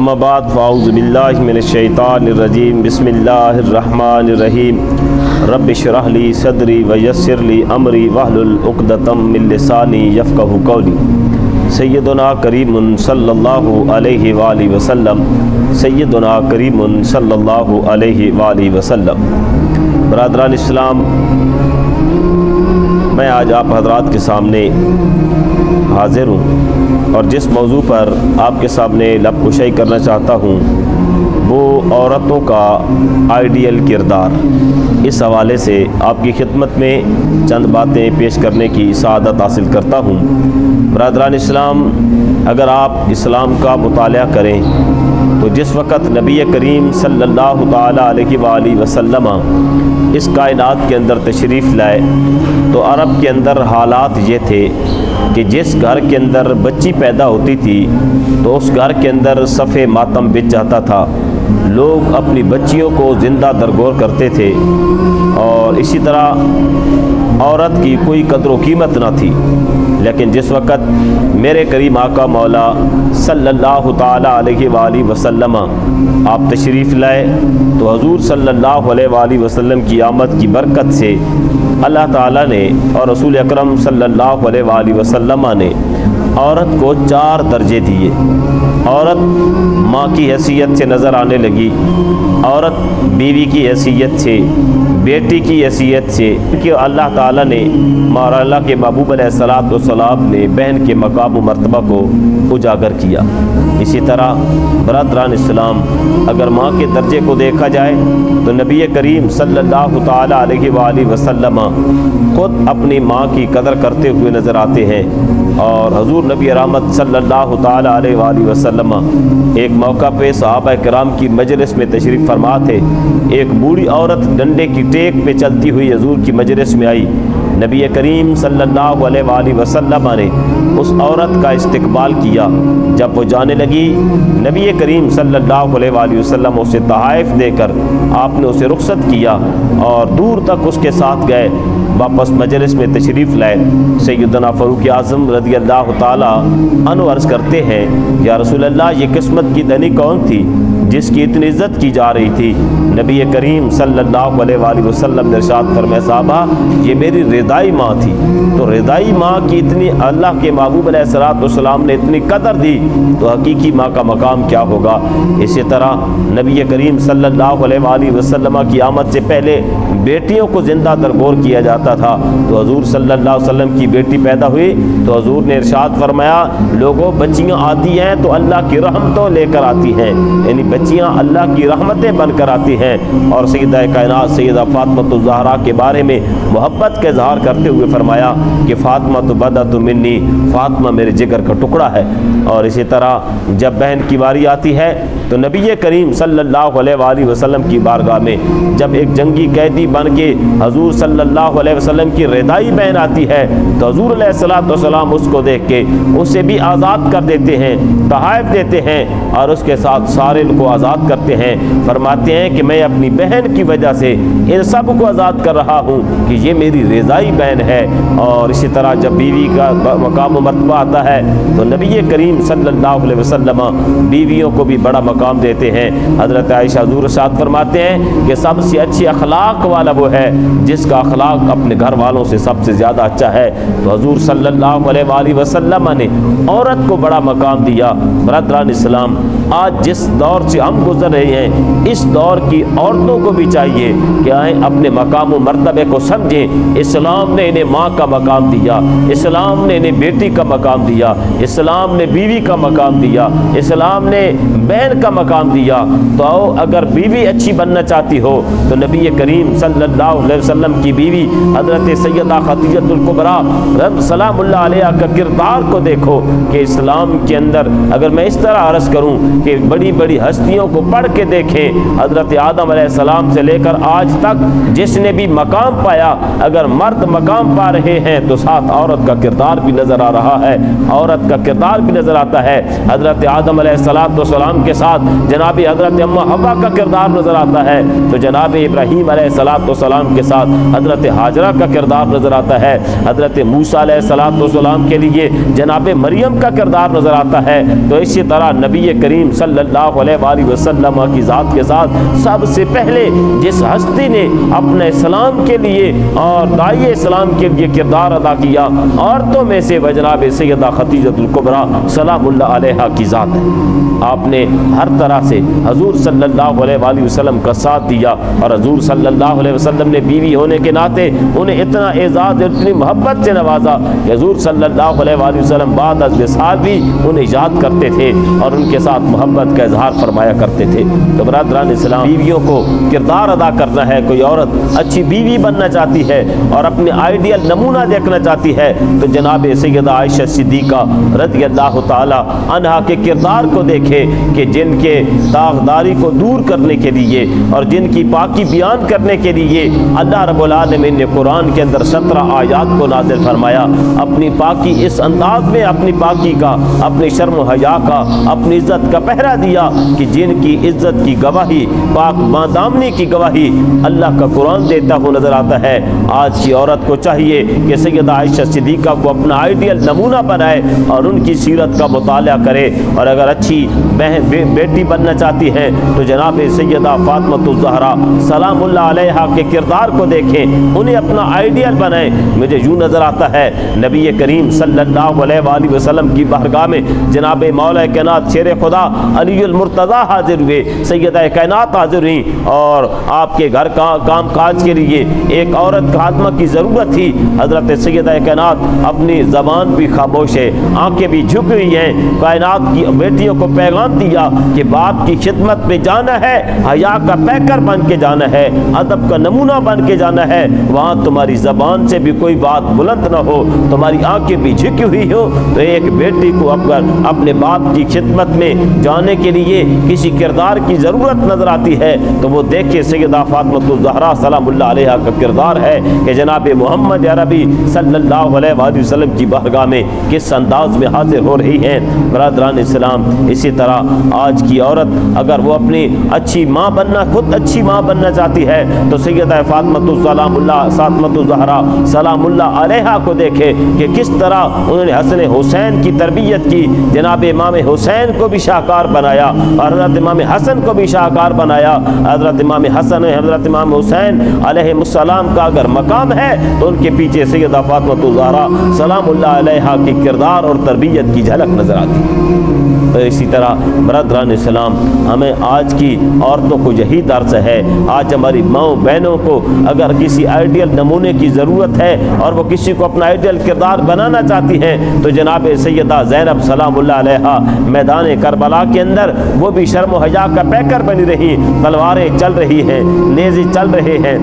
اما بعد فاعوذ باللہ من الشیطان الرجیم بسم اللہ الرحمن الرحیم رب اشرح لی صدری ویسر لی امری واحلل عقدۃ من لسانی یفقہوا قولی۔ سیدنا کریم صلی اللہ علیہ وآلہ وسلم، سیدنا کریم صلی اللہ علیہ وآلہ وسلم۔ برادران اسلام، میں آج آپ حضرات کے سامنے حاضر ہوں اور جس موضوع پر آپ کے سامنے لب کشائی کرنا چاہتا ہوں وہ عورتوں کا آئیڈیل کردار۔ اس حوالے سے آپ کی خدمت میں چند باتیں پیش کرنے کی سعادت حاصل کرتا ہوں۔ برادران اسلام، اگر آپ اسلام کا مطالعہ کریں تو جس وقت نبی کریم صلی اللہ تعالیٰ علیہ وآلہ وسلم اس کائنات کے اندر تشریف لائے تو عرب کے اندر حالات یہ تھے کہ جس گھر کے اندر بچی پیدا ہوتی تھی تو اس گھر کے اندر صف ماتم بچ جاتا تھا، لوگ اپنی بچیوں کو زندہ درگور کرتے تھے اور اسی طرح عورت کی کوئی قدر و قیمت نہ تھی۔ لیکن جس وقت میرے کریم آقا مولا صلی اللہ تعالیٰ علیہ وآلہ وسلم آپ تشریف لائے تو حضور صلی اللہ علیہ وآلہ وسلم کی آمد کی برکت سے اللہ تعالیٰ نے اور رسول اکرم صلی اللہ علیہ وآلہ وسلم نے عورت کو 4 درجے دیے۔ عورت ماں کی حیثیت سے نظر آنے لگی، عورت بیوی کی حیثیت سے، بیٹی کی حیثیت سے، کہ اللہ تعالیٰ نے مولا کے محبوب علیہ الصلوۃ والسلام نے بہن کے مقام و مرتبہ کو اجاگر کیا۔ اسی طرح برادران اسلام، اگر ماں کے درجے کو دیکھا جائے تو نبی کریم صلی اللہ تعالیٰ علیہ وآلہ وسلم خود اپنی ماں کی قدر کرتے ہوئے نظر آتے ہیں، اور حضور نبی رحمت صلی اللہ تعالیٰ علیہ وآلہ وسلم ایک موقع پہ صحابہ کرام کی مجلس میں تشریف فرما تھے۔ ایک بوڑھی عورت ڈنڈے کی ٹیک پہ چلتی ہوئی حضور کی مجلس میں آئی۔ نبی کریم صلی اللہ علیہ وآلہ وسلم نے اس عورت کا استقبال کیا۔ جب وہ جانے لگی، نبی کریم صلی اللہ علیہ وآلہ وسلم اسے تحائف دے کر آپ نے اسے رخصت کیا اور دور تک اس کے ساتھ گئے، واپس مجلس میں تشریف لائے۔ سیدنا فاروق اعظم رضی اللہ تعالیٰ عنہ عرض کرتے ہیں، یا رسول اللہ، یہ قسمت کی دنی کون تھی جس کی اتنی عزت کی جا رہی تھی؟ نبی کریم صلی اللہ علیہ وآلہ وسلم نے ارشاد فرمایا، صحابہ، یہ میری رضائی ماں تھی۔ تو رضائی ماں کی اتنی اللہ کے محبوب علیہ الصلوۃ والسلام نے اتنی قدر دی تو حقیقی ماں کا مقام کیا ہوگا؟ اسی طرح نبی کریم صلی اللہ علیہ وآلہ وسلم کی آمد سے پہلے بیٹیوں کو زندہ درگور کیا جاتا تھا، تو حضور صلی اللہ علیہ وسلم کی بیٹی پیدا ہوئی تو حضور نے ارشاد فرمایا، لوگوں، بچیاں آتی ہیں تو اللہ کی رحمتوں لے کر آتی ہیں، یعنی بچیاں اللہ کی رحمتیں بن کر آتی ہیں۔ اور سیدہ کائنات سیدہ فاطمہ الزہرا کے بارے میں محبت کا اظہار کرتے ہوئے فرمایا کہ فاطمہ تو بدۃ منی، فاطمہ میرے جگر کا ٹکڑا ہے۔ اور اسی طرح جب بہن کی باری آتی ہے تو نبی کریم صلی اللہ علیہ وآلہ وسلم کی بارگاہ میں جب ایک جنگی قیدی بن کے حضور صلی اللہ علیہ وسلم کی رضائی بہن آتی ہے تو حضور علیہ الصلوۃ والسلام اس کو دیکھ کے اسے بھی آزاد کر دیتے ہیں، تحائف دیتے ہیں اور اس کے ساتھ سارے کو آزاد کرتے ہیں۔ فرماتے ہیں کہ میں اپنی بہن کی وجہ سے ان سب کو آزاد کر رہا ہوں کہ یہ میری رضائی بہن ہے۔ اور اسی طرح جب بیوی کا مقام و مرتبہ آتا ہے تو نبی کریم صلی اللہ علیہ وسلم بیویوں کو بھی بڑا مقام دیتے ہیں۔ حضرت عائشہ حضور ارشاد فرماتے ہیں کہ سب سے اچھی اخلاق والا وہ ہے جس کا اخلاق اپنے گھر والوں سے سب سے زیادہ اچھا ہے۔ تو حضور صلی اللہ علیہ وآلہ وسلم نے عورت کو بڑا مقام دیا۔ برادران اسلام، آج جس دور سے ہم گزر رہے ہیں اس دور کی عورتوں کو بھی چاہیے کہ آئیں اپنے مقام و مرتبے کو سمجھیں۔ اسلام نے انہیں ماں کا مقام دیا، اسلام نے انہیں بیٹی کا مقام دیا، اسلام نے بیوی کا مقام دیا، اسلام نے بہن کا مقام دیا۔ تو آؤ، اگر بیوی اچھی بننا چاہتی ہو تو نبی کریم صلی اللہ علیہ وسلم کی بیوی حضرت سیدہ خدیجہ الکبریٰ سلام اللہ علیہ کا کردار کو دیکھو کہ اسلام کے اندر، اگر میں اس طرح عرض کروں کہ بڑی بڑی ہستی ہستیوں کو پڑھ کے دیکھیں، حضرت آدم علیہ السلام سے لے کر آج تک جس نے بھی مقام پایا، اگر مرد مقام پا رہے ہیں تو ساتھ عورت کا کردار بھی نظر آ رہا ہے، عورت کا کردار بھی نظر آتا ہے۔ حضرت آدم علیہ السلام کے ساتھ جناب حضرت اماں حوا کا کردار نظر آتا ہے، تو جناب ابراہیم علیہ السلام کے ساتھ حضرت ہاجرہ کا کردار نظر آتا ہے، حضرت موسیٰ علیہ السلام کے لیے جناب مریم کا کردار نظر آتا ہے۔ تو اسی طرح نبی کریم صلی اللہ علیہ وآلہ وسلم کی ذات کے ساتھ سب سے پہلے جس ہستی نے اپنے اسلام کے لیے اور داعی اسلام کے لیے کردار ادا کیا، عورتوں میں سے جناب سیدہ خدیجہ الکبریٰ سلام اللہ علیہا کی ذات ہے۔ آپ نے ہر طرح سے حضور صلی اللہ علیہ وآلہ وسلم کا ساتھ دیا، اور حضور صلی اللہ علیہ وسلم نے بیوی ہونے کے ناطے انہیں اتنا اعزاز، اتنی محبت سے نوازا کہ حضور صلی اللہ علیہ وآلہ وسلم بعد از وصال بھی انہیں یاد کرتے تھے اور ان کے ساتھ محبت کا اظہار فرمایا کرتے تھے۔ تو برادران اسلام، بیویوں کو کردار ادا کرنا ہے۔ کوئی عورت اچھی بیوی بننا چاہتی ہے اور اپنے آئیڈیل نمونہ دیکھنا چاہتی ہے تو جناب سیدہ عائشہ صدیقہ رضی اللہ تعالی عنہا کے کردار کو دیکھے کہ جن کے داغداری کو دور کرنے کے لیے اور جن کی پاکی بیان کرنے کے لیے اللہ رب العالمین نے قرآن کے اندر 17 آیات کو نازل فرمایا۔ اپنی پاکی اس انداز میں، اپنی پاکی کا، اپنی شرم و حیا کا، اپنی عزت کا پہرا دیا کہ جن کی عزت کی گواہی، پاک دامنی کی گواہی اللہ کا قرآن دیتا ہوا نظر آتا ہے۔ آج کی عورت کو چاہیے کہ سیدہ عائشہ صدیقہ کو اپنا آئیڈیل نمونہ بنائے اور ان کی سیرت کا مطالعہ کرے، اور اگر اچھی بیٹی بننا چاہتی ہیں تو جناب سیدہ فاطمہ الزہرا سلام اللہ علیہا کے کردار کو دیکھیں، انہیں اپنا آئیڈیل بنائیں۔ مجھے یوں نظر آتا ہے نبی کریم صلی اللہ علیہ وآلہ وسلم کی بارگاہ میں جناب مولا کائنات شیر خدا علی المرتضیٰ حاضر ہوئے، سیدہ کائنات حاضر ہوئیں، اور آپ کے گھر کا کام کاج کے لیے ایک عورت خادمہ کی ضرورت تھی۔ حضرت سیدہ کائنات اپنی زبان بھی خاموش ہے، آنکھیں بھی جھک ہوئی ہیں، کائنات کی بیٹیوں کو پیغام دیا کہ باپ کی خدمت میں جانا ہے، حیا کا پیکر بن کے جانا ہے، ادب کا نمونہ بن کے جانا ہے، وہاں تمہاری زبان سے بھی کوئی بات بلند نہ ہو، تمہاری آنکھیں بھی جھکی ہوئی ہو۔ تو ایک بیٹی کو اگر اپنے باپ کی خدمت میں جانے کے لیے کسی کردار کی ضرورت نظر آتی ہے تو وہ دیکھے سیدہ فاطمہ الزہرا سلام اللہ علیہا کا کردار ہے کہ جناب محمد عربی صلی اللہ علیہ وآلہ وسلم کی بارگاہ میں کس انداز میں حاضر ہو رہی ہیں۔ برادران اسلام، اسی طرح آج کی عورت اگر وہ اپنی اچھی ماں بننا، خود اچھی ماں بننا چاہتی ہے تو سیدہ فاطمہ الزہرا سلام اللہ علیہا کو دیکھے کہ کس طرح انہوں نے حسن حسین کی تربیت کی، جناب امام حسین کو بھی شاہکار بنایا اور حضرت امام حسن کو بھی شاہکار بنایا۔ حضرت امام حسن، حضرت امام حسین علیہ السلام کا اگر مقام ہے تو ان کے پیچھے سیدہ فاطمہ الزہرا سلام اللہ علیہا کی کردار اور تربیت کی جھلک نظر آتی ہے۔ اسی طرح برادران اسلام، ہمیں آج کی عورتوں کو یہی درس ہے۔ آج ہماری ماؤں بہنوں کو اگر کسی آئیڈیل نمونے کی ضرورت ہے اور وہ کسی کو اپنا آئیڈیل کردار بنانا چاہتی ہیں تو جناب سیدہ زینب سلام اللہ علیہا میدان کربلا کے اندر وہ بھی شرم و حیا کا پیکر بنی رہی، تلواریں چل رہی ہیں، نیزے چل رہے ہیں،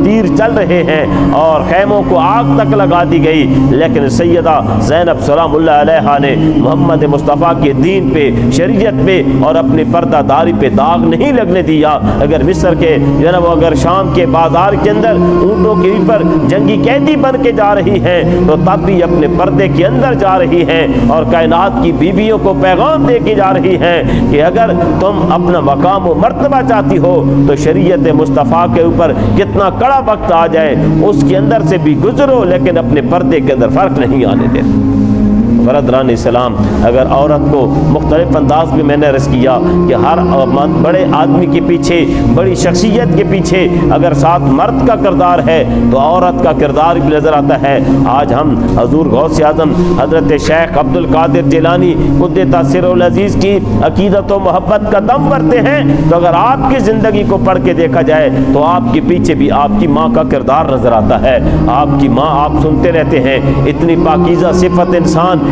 تیر چل رہے ہیں اور خیموں کو آگ تک لگا دی گئی، لیکن سیدہ زینب سلام اللہ علیہا نے محمد مصطفیٰ کے دین پہ، شریعت پہ اور اپنی پردہ داری پہ داغ نہیں لگنے دیا۔ اگر مصر کے جناب اگر شام کے بازار کے اندر اونٹوں کے اوپر جنگی قیدی بن کے جا رہی ہیں تو تب بھی اپنے پردے کے اندر جا رہی ہیں اور کائنات کی بیویوں کو پیغام دے کے جا رہی ہیں کہ اگر تم اپنا مقام و مرتبہ چاہتی ہو تو شریعت مصطفیٰ کے اوپر کتنا کڑا وقت آ جائے اس کے اندر سے بھی گزرو، لیکن اپنے پردے کے اندر فرق نہیں آنے دے۔ برادران اسلام، اگر عورت کو مختلف انداز میں میں نے عرض کیا کہ ہر بڑے آدمی کے پیچھے، بڑی شخصیت کے پیچھے اگر ساتھ مرد کا کردار ہے تو عورت کا کردار بھی نظر آتا ہے۔ آج ہم حضور غوث اعظم حضرت شیخ عبد القادر جیلانی قدس سرہ العزیز کی عقیدت و محبت کا دم بھرتے ہیں تو اگر آپ کی زندگی کو پڑھ کے دیکھا جائے تو آپ کے پیچھے بھی آپ کی ماں کا کردار نظر آتا ہے۔ آپ کی ماں، آپ سنتے رہتے ہیں اتنی پاکیزہ صفت انسان